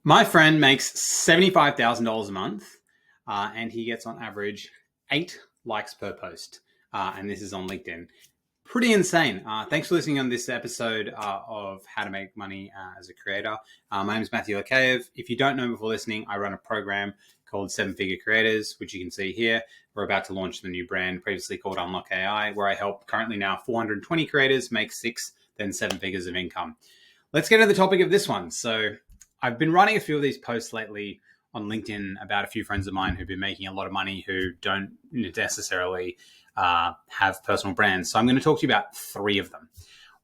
My friend makes $75,000 a month, and he gets on average 8 likes per post. And this is on LinkedIn. Pretty insane. Thanks for listening on this episode of How to Make Money as a Creator. My name is Matthew Lakajev. If you don't know before listening, I run a program called 7-Figure Creators, which you can see here. We're about to launch the new brand previously called Unlock AI, where I help currently now 420 creators make 6, then 7 figures of income. Let's get to the topic of this one. So I've been writing a few of these posts lately on LinkedIn about a few friends of mine who've been making a lot of money who don't necessarily have personal brands. So I'm going to talk to you about 3 of them.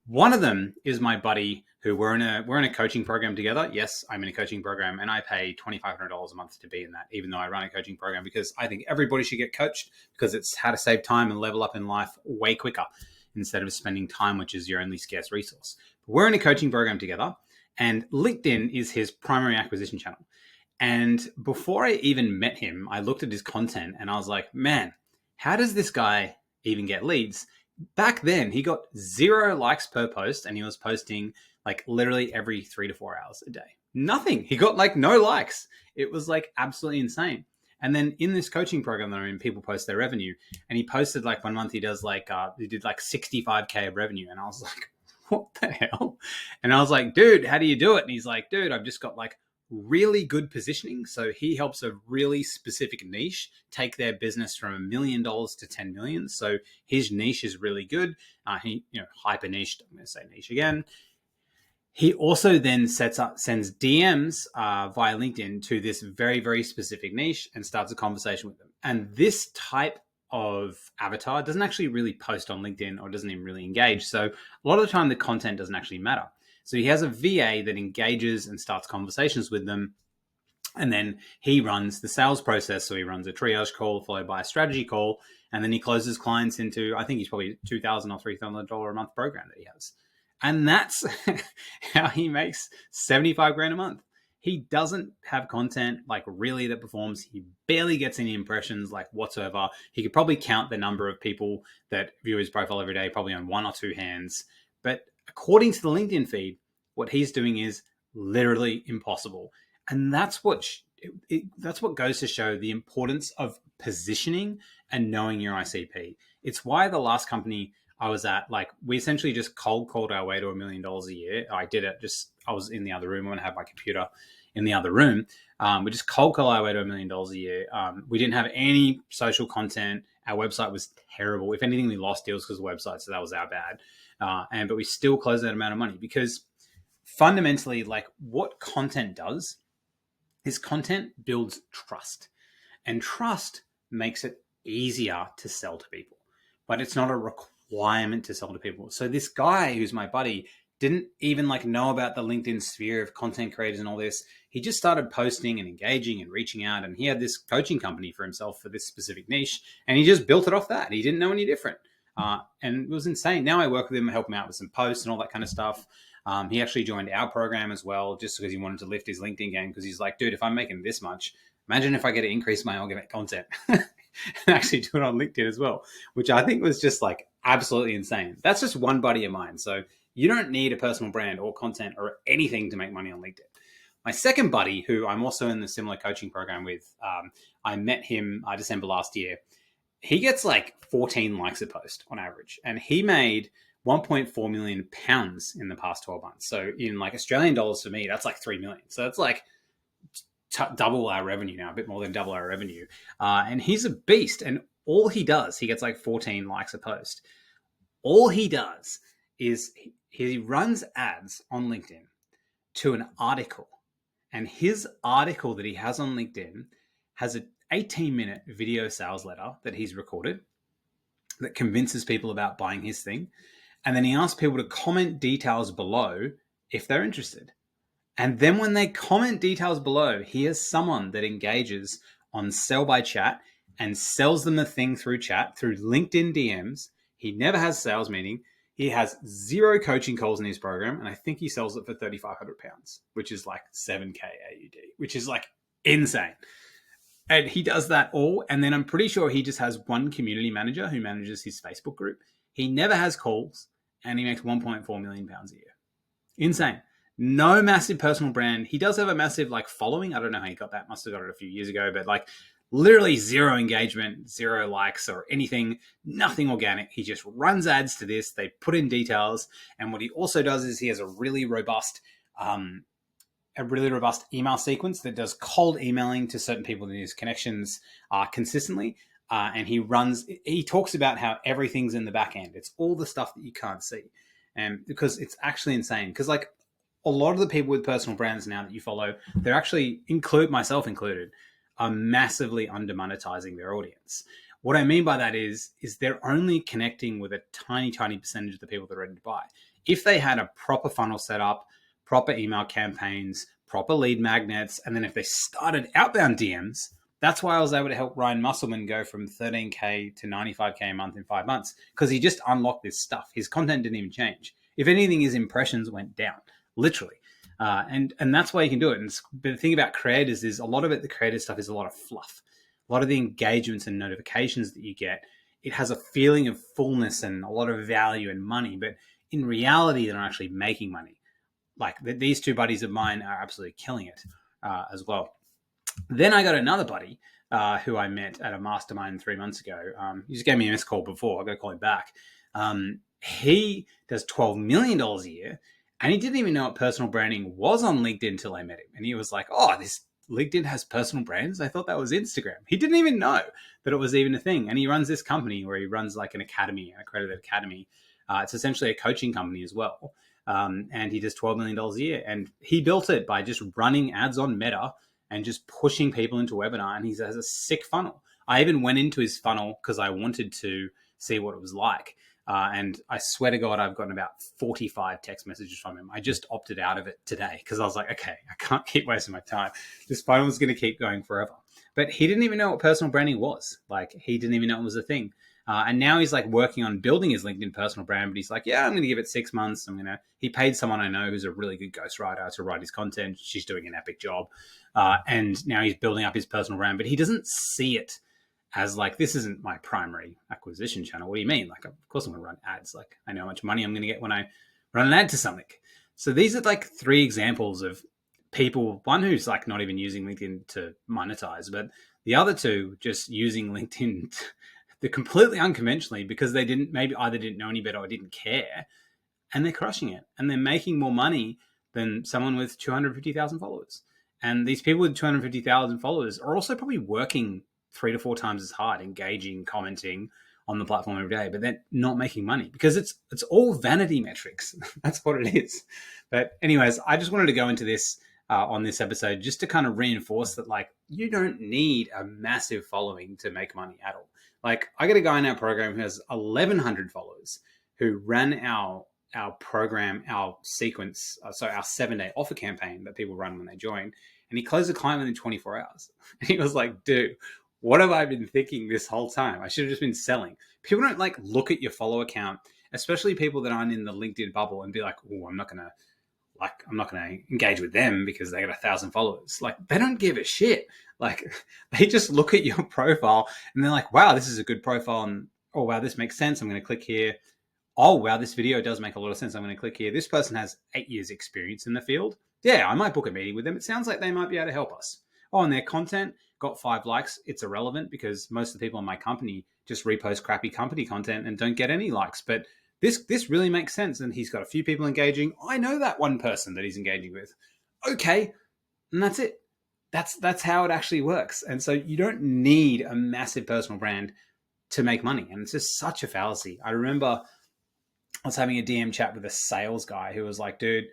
One of them is my buddy who we're in a coaching program together. Yes, I'm in a coaching program and I pay $2,500 a month to be in that, even though I run a coaching program, because I think everybody should get coached because it's how to save time and level up in life way quicker instead of spending time, which is your only scarce resource. But we're in a coaching program together. And LinkedIn is his primary acquisition channel. And before I even met him, I looked at his content and I was like, man, how does this guy even get leads? Back then, he got 0 likes per post and he was posting like literally every 3 to 4 hours a day. Nothing. He got like no likes. It was like absolutely insane. And then in this coaching program that I'm in, people post their revenue. And he posted like one month he did like 65K of revenue. And I was like, what the hell? And I was like, dude, how do you do it? And he's like, dude, I've just got like really good positioning. So he helps a really specific niche take their business from $1 million to 10 million. So his niche is really good. He, hyper niched. I'm going to say niche again. He also then sends DMs via LinkedIn to this very, very specific niche and starts a conversation with them. And this type of avatar doesn't actually really post on LinkedIn or doesn't even really engage. So a lot of the time the content doesn't actually matter. So he has a VA that engages and starts conversations with them. And then he runs the sales process. So he runs a triage call followed by a strategy call. And then he closes clients into, I think he's probably $2,000 or $3,000 a month program that he has. And that's how he makes 75 grand a month. He doesn't have content like really that performs. He barely gets any impressions like whatsoever. He could probably count the number of people that view his profile every day, probably on 1 or 2 hands. But according to the LinkedIn feed, what he's doing is literally impossible. And that's what goes to show the importance of positioning and knowing your ICP. It's why the last company I was at, like, we essentially just cold called our way to $1 million a year. I was in the other room when I had my computer in the other room. We just cold call our way to $1 million a year. We didn't have any social content. Our website was terrible. If anything, we lost deals because of the website. So that was our bad. But we still closed that amount of money because fundamentally, like, what content does is content builds trust, and trust makes it easier to sell to people, but it's not a requirement to sell to people. So this guy who's my buddy didn't even like know about the LinkedIn sphere of content creators and all this. He just started posting and engaging and reaching out, and he had this coaching company for himself for this specific niche, and he just built it off that. He didn't know any different. And it was insane. Now I work with him, help him out with some posts and all that kind of stuff. He actually joined our program as well, just because he wanted to lift his LinkedIn game, because he's like, dude, if I'm making this much, imagine if I get to increase my organic content and actually do it on LinkedIn as well, which I think was just like absolutely insane. That's just one buddy of mine. So you don't need a personal brand or content or anything to make money on LinkedIn. My second buddy, who I'm also in the similar coaching program with, I met him December last year. He gets like 14 likes a post on average, and he made 1.4 million pounds in the past 12 months. So in like Australian dollars, for me, that's like 3 million. So that's like double our revenue now, a bit more than double our revenue. And he's a beast. And all he does, he gets like 14 likes a post. All he does is he runs ads on LinkedIn to an article. And his article that he has on LinkedIn has an 18-minute video sales letter that he's recorded that convinces people about buying his thing. And then he asks people to comment details below if they're interested. And then when they comment details below, he has someone that engages on sell by chat and sells them a thing through chat, through LinkedIn DMs. He never has a sales meeting. He has 0 coaching calls in his program. And I think he sells it for £3,500, which is like 7K AUD, which is like insane. And he does that all. And then I'm pretty sure he just has one community manager who manages his Facebook group. He never has calls, and he makes £1.4 million a year. Insane. no massive personal brand. He does have a massive like following. I don't know how he got that. Must have got it a few years ago, but like literally zero engagement, zero likes or anything, nothing organic. He just runs ads to this. They put in details. And what he also does is he has um, a really robust email sequence that does cold emailing to certain people in his connections consistently. And he talks about how everything's in the back end. It's all the stuff that you can't see. And because it's actually insane. Because like a lot of the people with personal brands now that you follow, they're actually, myself included, are massively under monetizing their audience. What I mean by that is they're only connecting with a tiny, tiny percentage of the people that are ready to buy. If they had a proper funnel set up, proper email campaigns, proper lead magnets, and then if they started outbound DMs, that's why I was able to help Ryan Musselman go from 13K to 95K a month in 5 months, because he just unlocked this stuff. His content didn't even change. If anything, his impressions went down, literally. And that's why you can do it. But the thing about creators is a lot of it, the creator stuff is a lot of fluff. A lot of the engagements and notifications that you get, it has a feeling of fullness and a lot of value and money. But in reality, they're not actually making money. Like these two buddies of mine are absolutely killing it as well. Then I got another buddy who I met at a mastermind 3 months ago. He just gave me a missed call before. I got to call him back. He does $12 million a year, and he didn't even know what personal branding was on LinkedIn until I met him. And he was like, oh, this LinkedIn has personal brands? I thought that was Instagram. He didn't even know that it was even a thing. And he runs this company where he runs like an academy, an accredited academy. It's essentially a coaching company as well. And he does $12 million a year. And he built it by just running ads on Meta and just pushing people into a webinar. And he has a sick funnel. I even went into his funnel because I wanted to see what it was like. And I swear to God, I've gotten about 45 text messages from him. I just opted out of it today because I was like, okay, I can't keep wasting my time. This funnel is going to keep going forever. But he didn't even know what personal branding was. Like, he didn't even know it was a thing. And now he's like working on building his LinkedIn personal brand, but he's like, yeah, I'm going to give it 6 months. He paid someone I know who's a really good ghostwriter to write his content. She's doing an epic job. And now he's building up his personal brand, but he doesn't see it as like, this isn't my primary acquisition channel. What do you mean? Like, of course I'm going to run ads. Like, I know how much money I'm going to get when I run an ad to something. So these are like 3 examples of people, one who's like not even using LinkedIn to monetize, but the other 2 just using LinkedIn they're completely unconventionally because they maybe either didn't know any better or didn't care, and they're crushing it. And they're making more money than someone with 250,000 followers. And these people with 250,000 followers are also probably working 3 to 4 times as hard, engaging, commenting on the platform every day, but they're not making money because it's all vanity metrics. That's what it is. But anyways, I just wanted to go into this on this episode just to kind of reinforce that, like, you don't need a massive following to make money at all. Like, I got a guy in our program who has 1,100 followers who ran our program, our sequence, so our 7-day offer campaign that people run when they join. And he closed a client within 24 hours. And he was like, dude, what have I been thinking this whole time? I should have just been selling. People don't like look at your follow account, especially people that aren't in the LinkedIn bubble, and be like, oh, I'm not going to engage with them because they got 1,000 followers. Like, they don't give a shit. Like, they just look at your profile and they're like, wow, this is a good profile. And, oh, wow, this makes sense. I'm going to click here. Oh, wow, this video does make a lot of sense. I'm going to click here. This person has 8 years experience in the field. Yeah, I might book a meeting with them. It sounds like they might be able to help us. Oh, and their content got 5 likes. It's irrelevant because most of the people in my company just repost crappy company content and don't get any likes. But this really makes sense. And he's got a few people engaging. I know that one person that he's engaging with. Okay. And that's it. That's how it actually works. And so you don't need a massive personal brand to make money. And it's just such a fallacy. I remember I was having a DM chat with a sales guy who was like, dude,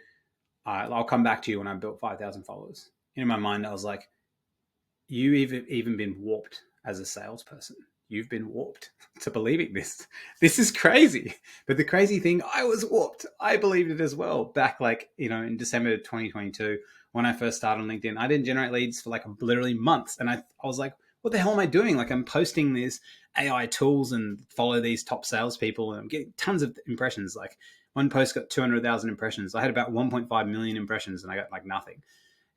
I'll come back to you when I've built 5,000 followers. In my mind, I was like, you've even been warped as a salesperson. You've been warped to believing this. This is crazy. But the crazy thing, I was warped. I believed it as well. Back in December 2022, when I first started on LinkedIn, I didn't generate leads for like literally months. And I was like, what the hell am I doing? Like, I'm posting these AI tools and follow these top salespeople and I'm getting tons of impressions. Like, one post got 200,000 impressions. I had about 1.5 million impressions and I got like nothing.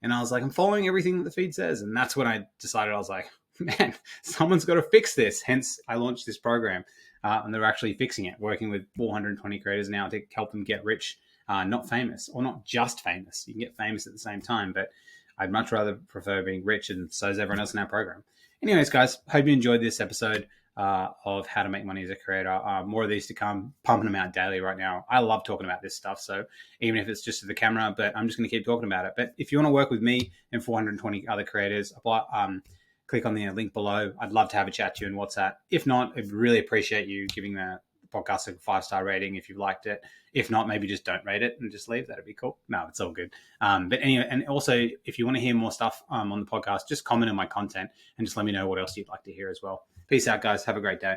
And I was like, I'm following everything that the feed says. And that's when I decided, I was like, man, someone's got to fix this. Hence, I launched this program. And they're actually fixing it, working with 420 creators now to help them get rich not famous, or not just famous. You can get famous at the same time, but I'd much rather prefer being rich, and so is everyone else in our program. Anyways, guys, hope you enjoyed this episode of how to make money as a creator. More of these to come, pumping them out daily right now. I love talking about this stuff, so even if it's just to the camera, but I'm just going to keep talking about it. But if you want to work with me and 420 other creators, click on the link below. I'd love to have a chat to you in WhatsApp. If not, I'd really appreciate you giving the podcast a 5-star rating if you liked it. If not, maybe just don't rate it and just leave. That'd be cool. No, it's all good. But anyway, and also if you want to hear more stuff on the podcast, just comment on my content and just let me know what else you'd like to hear as well. Peace out, guys. Have a great day.